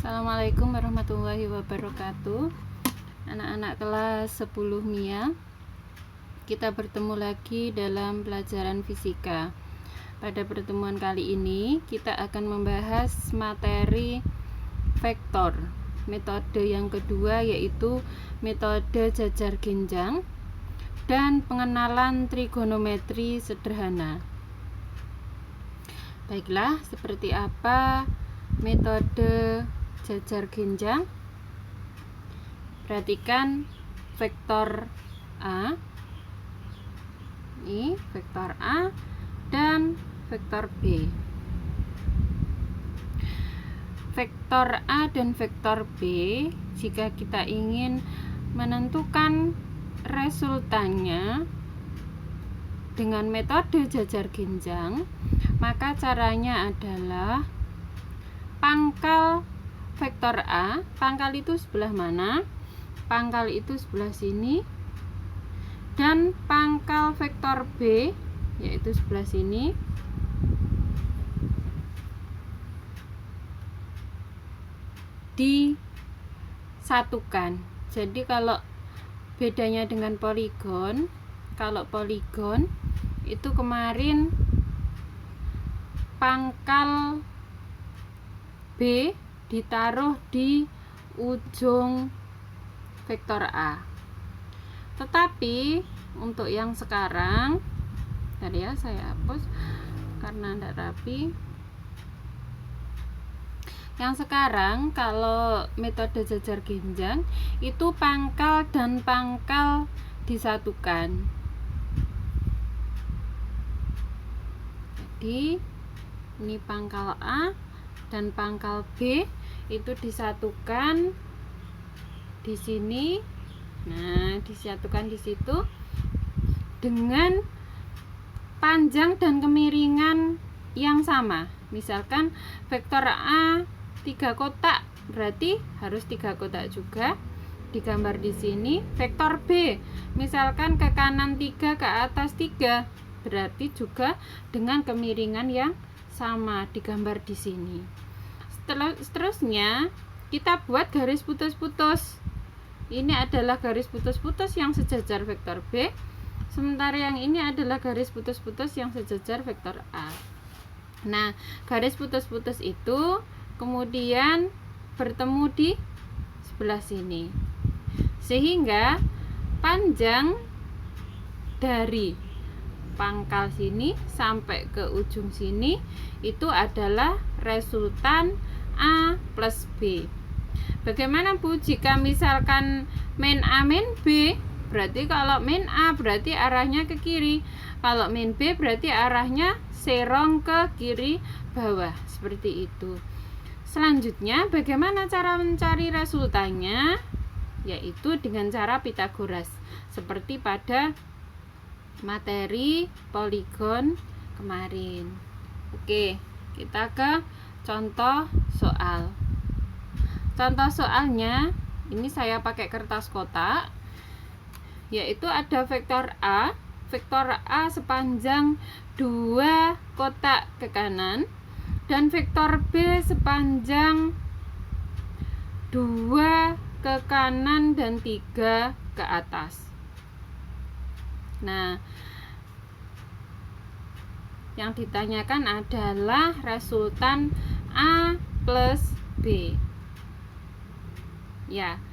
Assalamualaikum warahmatullahi wabarakatuh. Anak-anak kelas 10 MIA, kita bertemu lagi dalam pelajaran fisika. Pada pertemuan kali ini kita akan membahas materi vektor. Metode yang kedua yaitu metode jajar genjang dan pengenalan trigonometri sederhana. Baiklah, seperti apa metode jajar genjang? Perhatikan vektor A, ini vektor A dan vektor B. Vektor A dan vektor B, jika kita ingin menentukan resultannya dengan metode jajar genjang, maka caranya adalah pangkal vektor A, pangkal itu sebelah mana? Pangkal itu sebelah sini. Dan pangkal vektor B, yaitu sebelah sini. Disatukan. Jadi kalau bedanya dengan poligon, kalau poligon itu kemarin pangkal B ditaruh di ujung vektor A. Tetapi untuk yang sekarang, tadi ya saya hapus karena tidak rapi. Yang sekarang kalau metode jajar genjang itu pangkal dan pangkal disatukan. Jadi ini pangkal A dan pangkal B itu disatukan di sini. Nah, disatukan di situ dengan panjang dan kemiringan yang sama. Misalkan vektor A 3 kotak, berarti harus 3 kotak juga digambar di sini. Vektor B misalkan ke kanan 3 ke atas 3, berarti juga dengan kemiringan yang sama digambar di sini. Seterusnya kita buat garis putus-putus. Ini adalah garis putus-putus yang sejajar vektor B, sementara yang ini adalah garis putus-putus yang sejajar vektor A. Nah, garis putus-putus itu kemudian bertemu di sebelah sini, sehingga panjang dari pangkal sini sampai ke ujung sini itu adalah resultan A plus B. Bagaimana Bu jika misalkan min A min B? Berarti kalau min A berarti arahnya ke kiri, kalau min B berarti arahnya serong ke kiri bawah, seperti itu. Selanjutnya bagaimana cara mencari resultannya? Yaitu dengan cara Pitagoras, seperti pada materi poligon kemarin. Oke, kita ke contoh soal. Contoh soalnya ini saya pakai kertas kotak, yaitu ada vektor A. Vektor A sepanjang 2 kotak ke kanan dan vektor B sepanjang 2 ke kanan dan 3 ke atas. Nah, yang ditanyakan adalah resultan A plus B. Ya,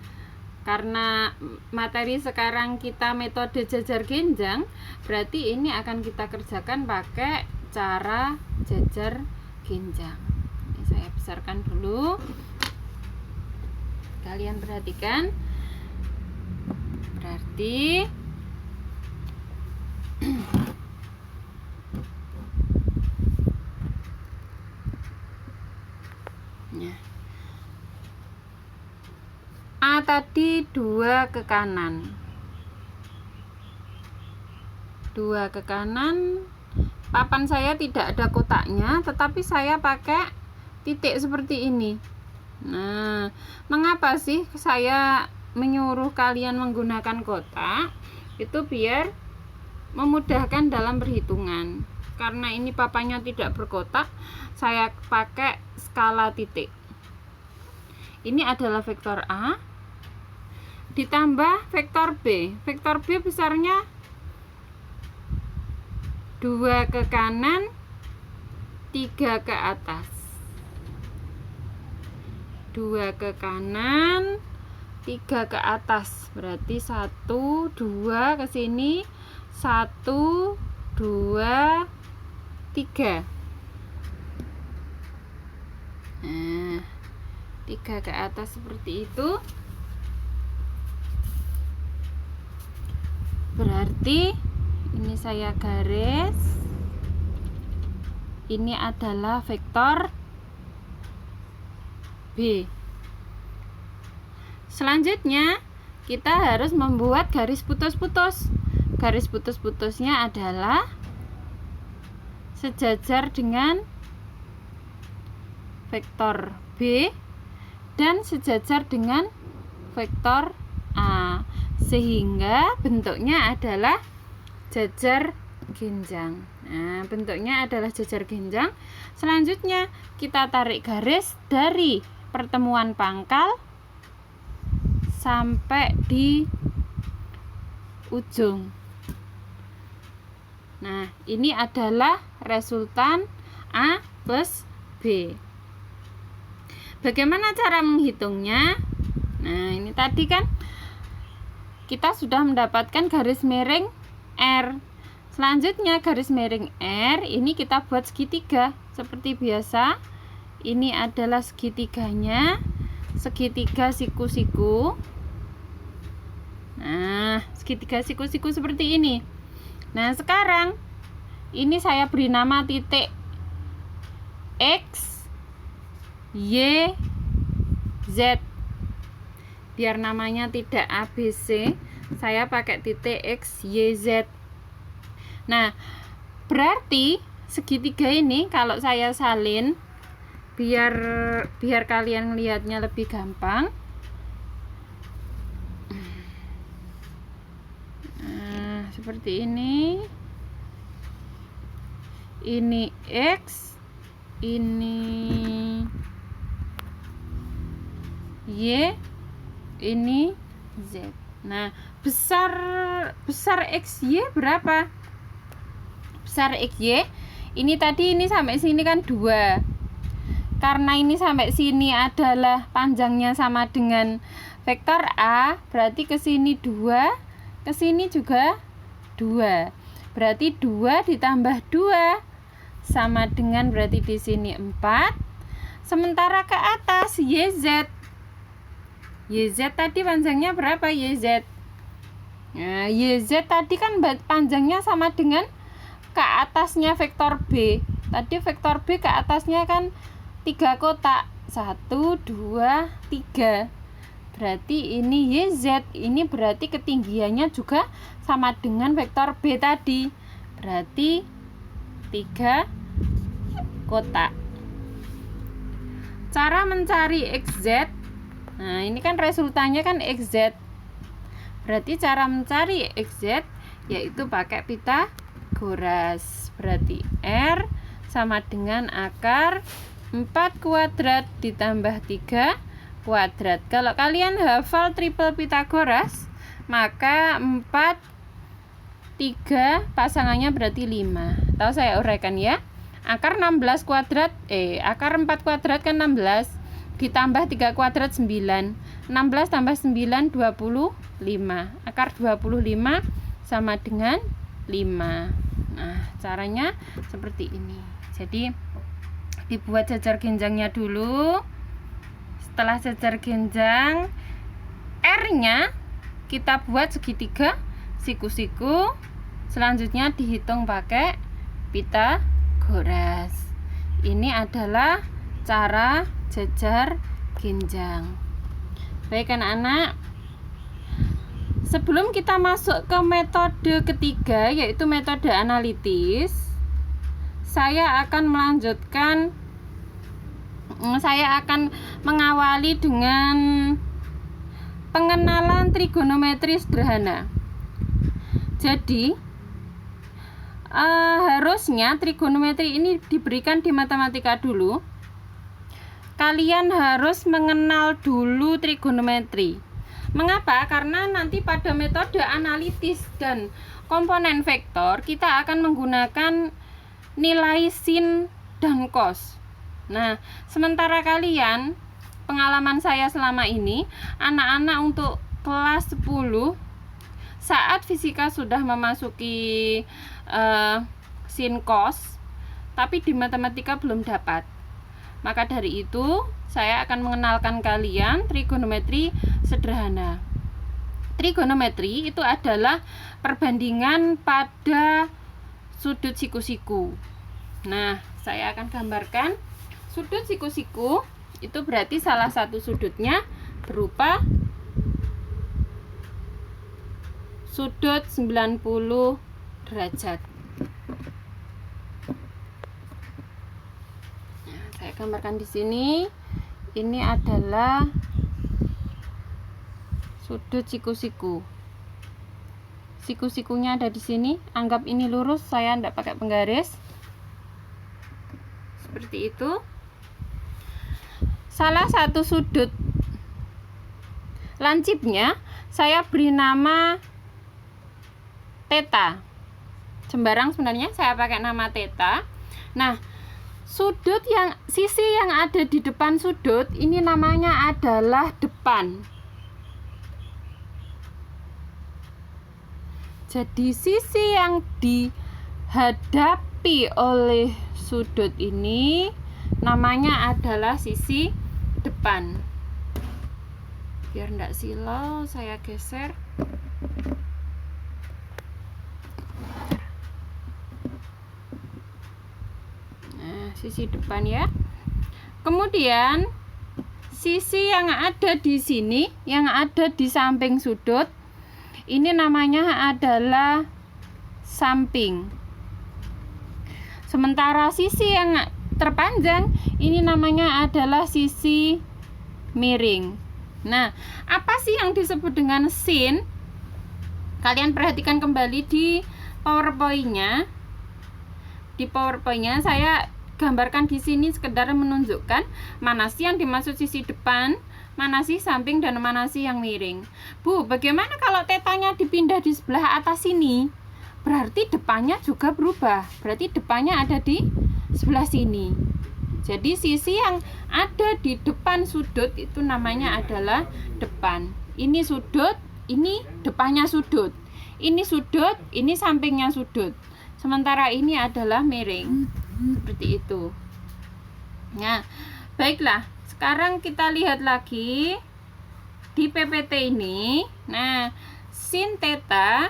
karena materi sekarang kita metode jajar genjang, berarti ini akan kita kerjakan pakai cara jajar genjang. Ini saya besarkan dulu. Kalian perhatikan. Berarti A tadi 2 ke kanan, 2 ke kanan. Papan saya tidak ada kotaknya, tetapi saya pakai titik seperti ini. Nah, mengapa sih saya menyuruh kalian menggunakan kotak? Itu biar memudahkan dalam perhitungan. Karena ini papannya tidak berkotak, saya pakai skala titik. Ini adalah vektor A ditambah vektor B. Vektor B besarnya 2 ke kanan, 3 ke atas. 2 ke kanan, 3 ke atas. Berarti 1, 2 ke sini, 1, 2, 3. Nah, 3 ke atas seperti itu. Berarti ini saya garis. Ini adalah vektor B. Selanjutnya kita harus membuat garis putus-putus. Garis putus-putusnya adalah sejajar dengan vektor B dan sejajar dengan vektor A, sehingga bentuknya adalah jajar genjang. Nah, bentuknya adalah jajar genjang. Selanjutnya kita tarik garis dari pertemuan pangkal sampai di ujung. Nah, ini adalah resultan A plus B. Bagaimana cara menghitungnya? Nah, ini tadi kan kita sudah mendapatkan garis miring R. Selanjutnya garis miring R ini kita buat segitiga seperti biasa. Ini adalah segitiganya, segitiga siku-siku. Nah, segitiga siku-siku seperti ini. Nah, sekarang ini saya beri nama titik X, Y, Z. Biar namanya tidak ABC, saya pakai titik X, Y, Z. Nah, berarti segitiga ini kalau saya salin, biar kalian lihatnya lebih gampang. Nah, seperti ini. Ini X, ini Y, ini Z. Nah, besar XY berapa? Besar XY ini tadi ini sampai sini kan 2. Karena ini sampai sini adalah panjangnya sama dengan vektor A, berarti ke sini 2, ke sini juga 2. Berarti 2 ditambah 2 sama dengan berarti di sini 4. Sementara ke atas YZ. YZ tadi panjangnya berapa YZ? Nah, YZ tadi kan panjangnya sama dengan ke atasnya vektor B. Tadi vektor B ke atasnya kan 3 kotak. 1, 2, 3. Berarti ini YZ. Ini berarti ketinggiannya juga sama dengan vektor B tadi. Berarti 3 kotak. Cara mencari XZ. Nah, ini kan resultannya kan XZ. Berarti cara mencari XZ yaitu pakai Pitagoras. Berarti R sama dengan akar 4 kuadrat ditambah 3 kuadrat. Kalau kalian hafal triple Pitagoras, maka 4, 3 pasangannya berarti 5. Tahu saya uraikan ya. Akar 16 kuadrat, akar 4 kuadrat kan 16. Ditambah 3 kuadrat 9. 16 tambah 9 25. Akar 25 sama dengan 5. Nah, caranya seperti ini. Jadi dibuat jajar genjangnya dulu. Setelah jajar genjang, R-nya kita buat segitiga siku-siku. Selanjutnya dihitung pakai Pitagoras. Ini adalah cara jajar genjang. Baik anak-anak, sebelum kita masuk ke metode ketiga yaitu metode analitis, saya akan mengawali dengan pengenalan trigonometri sederhana. Jadi harusnya trigonometri ini diberikan di matematika dulu. kalian harus mengenal dulu trigonometri. Mengapa? Karena nanti pada metode analitis dan komponen vektor kita akan menggunakan nilai sin dan cos. Nah, sementara kalian, pengalaman saya selama ini, anak-anak untuk kelas 10 saat fisika sudah memasuki sin cos, tapi di matematika belum dapat. Maka dari itu saya akan mengenalkan kalian trigonometri sederhana. Trigonometri itu adalah perbandingan pada sudut siku-siku. Nah, saya akan gambarkan sudut siku-siku. Itu berarti salah satu sudutnya berupa sudut 90 derajat. Nah, saya gambarkan di sini. Ini adalah sudut siku-siku. Siku-sikunya ada di sini. Anggap ini lurus, saya tidak pakai penggaris. Seperti itu. Salah satu sudut lancipnya saya beri nama theta. Sembarang sebenarnya saya pakai nama theta. Nah, sisi yang ada di depan sudut ini namanya adalah depan. Jadi sisi yang dihadapi oleh sudut ini namanya adalah sisi depan. Biar enggak silau, saya geser. Nah, sisi depan ya. Kemudian sisi yang ada di sini, yang ada di samping sudut, ini namanya adalah samping. Sementara sisi yang terpanjang ini namanya adalah sisi miring. Nah, apa sih yang disebut dengan sin? Kalian perhatikan kembali di PowerPoint-nya. Di PowerPoint-nya saya gambarkan di sini sekedar menunjukkan mana sih yang dimaksud sisi depan, mana sih samping, dan mana sih yang miring. Bu, bagaimana kalau tetanya dipindah di sebelah atas sini? Berarti depannya juga berubah. Berarti depannya ada di sebelah sini. Jadi sisi yang ada di depan sudut itu namanya adalah depan. Ini sudut, ini depannya sudut. Ini sudut, ini sampingnya sudut. Sementara ini adalah miring. Seperti itu. Nah, baiklah. Sekarang kita lihat lagi di PPT ini. Nah, sin theta,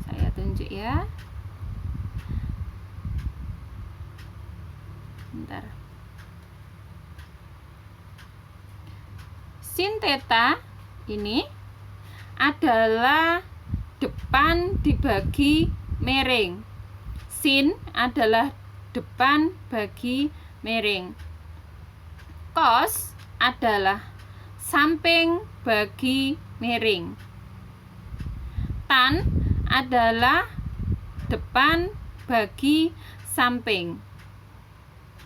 saya tunjuk ya. Bentar. Sin theta ini adalah depan dibagi miring. Sin adalah depan bagi miring. Cos adalah samping bagi miring. Tan adalah depan bagi samping.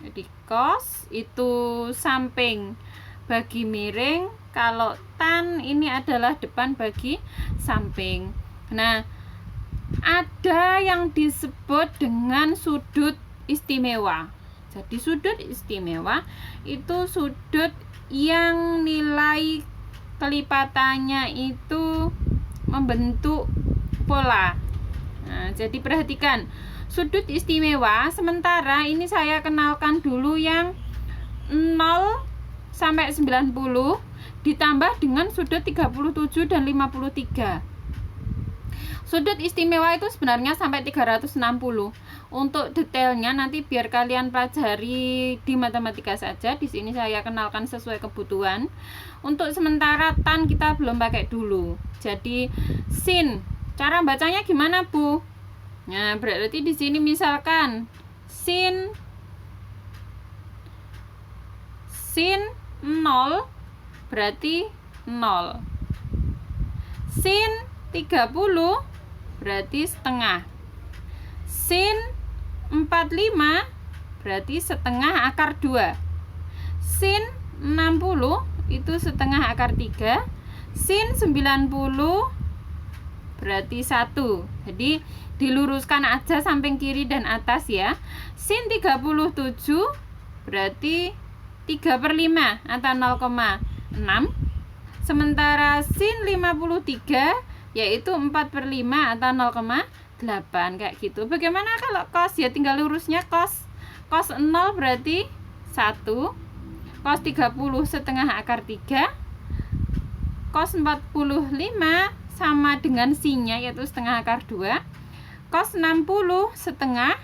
Jadi cos itu samping bagi miring, kalau tan ini adalah depan bagi samping. Nah, ada yang disebut dengan sudut istimewa. Jadi sudut istimewa itu sudut yang nilai kelipatannya itu membentuk pola. Nah, jadi perhatikan sudut istimewa. Sementara ini saya kenalkan dulu yang 0 sampai 90 ditambah dengan sudut 37 dan 53. Sudut istimewa itu sebenarnya sampai 360. Untuk detailnya nanti biar kalian pelajari di matematika saja. Di sini saya kenalkan sesuai kebutuhan. Untuk sementara tan kita belum pakai dulu. Jadi sin, cara bacanya gimana, Bu? Nah, berarti di sini misalkan sin 0 berarti 0. Sin 30 berarti setengah. Sin 45 berarti setengah akar 2. Sin 60 itu setengah akar 3. Sin 90 berarti 1. Jadi diluruskan aja samping kiri dan atas ya. Sin 37 berarti 3/5 atau 0,6. Sementara sin 53 yaitu 4/5 atau 0,8 kayak gitu. Bagaimana kalau cos? Ya tinggal lurusnya cos. Cos 0 berarti 1. Cos 30 setengah akar 3. Cos 45 sama dengan sinnya yaitu setengah akar 2. Cos 60 setengah.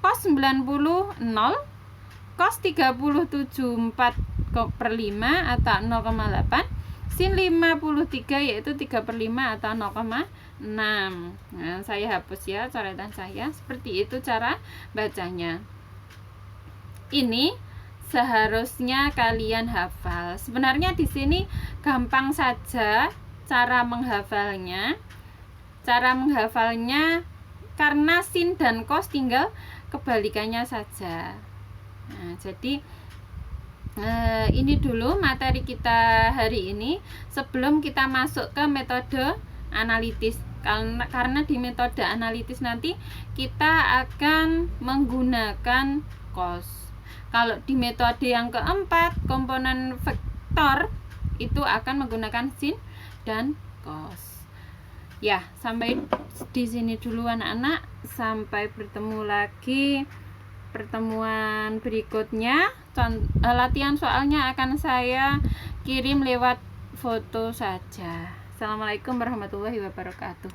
Cos 90 0. Cos 37 4/5 atau 0,8. Sin 53 yaitu 3/5 atau 0,6. Nah, saya hapus ya coretan saya. Seperti itu cara bacanya. Ini seharusnya kalian hafal. Sebenarnya di sini gampang saja cara menghafalnya. Cara menghafalnya karena sin dan cos tinggal kebalikannya saja. Nah, jadi ini dulu materi kita hari ini sebelum kita masuk ke metode analitis. Karena di metode analitis nanti kita akan menggunakan cos. Kalau di metode yang keempat, komponen vektor itu akan menggunakan sin dan cos. Ya, sampai di sini dulu anak-anak. Sampai bertemu lagi pertemuan berikutnya. Latihan soalnya akan saya kirim lewat foto saja. Assalamualaikum warahmatullahi wabarakatuh.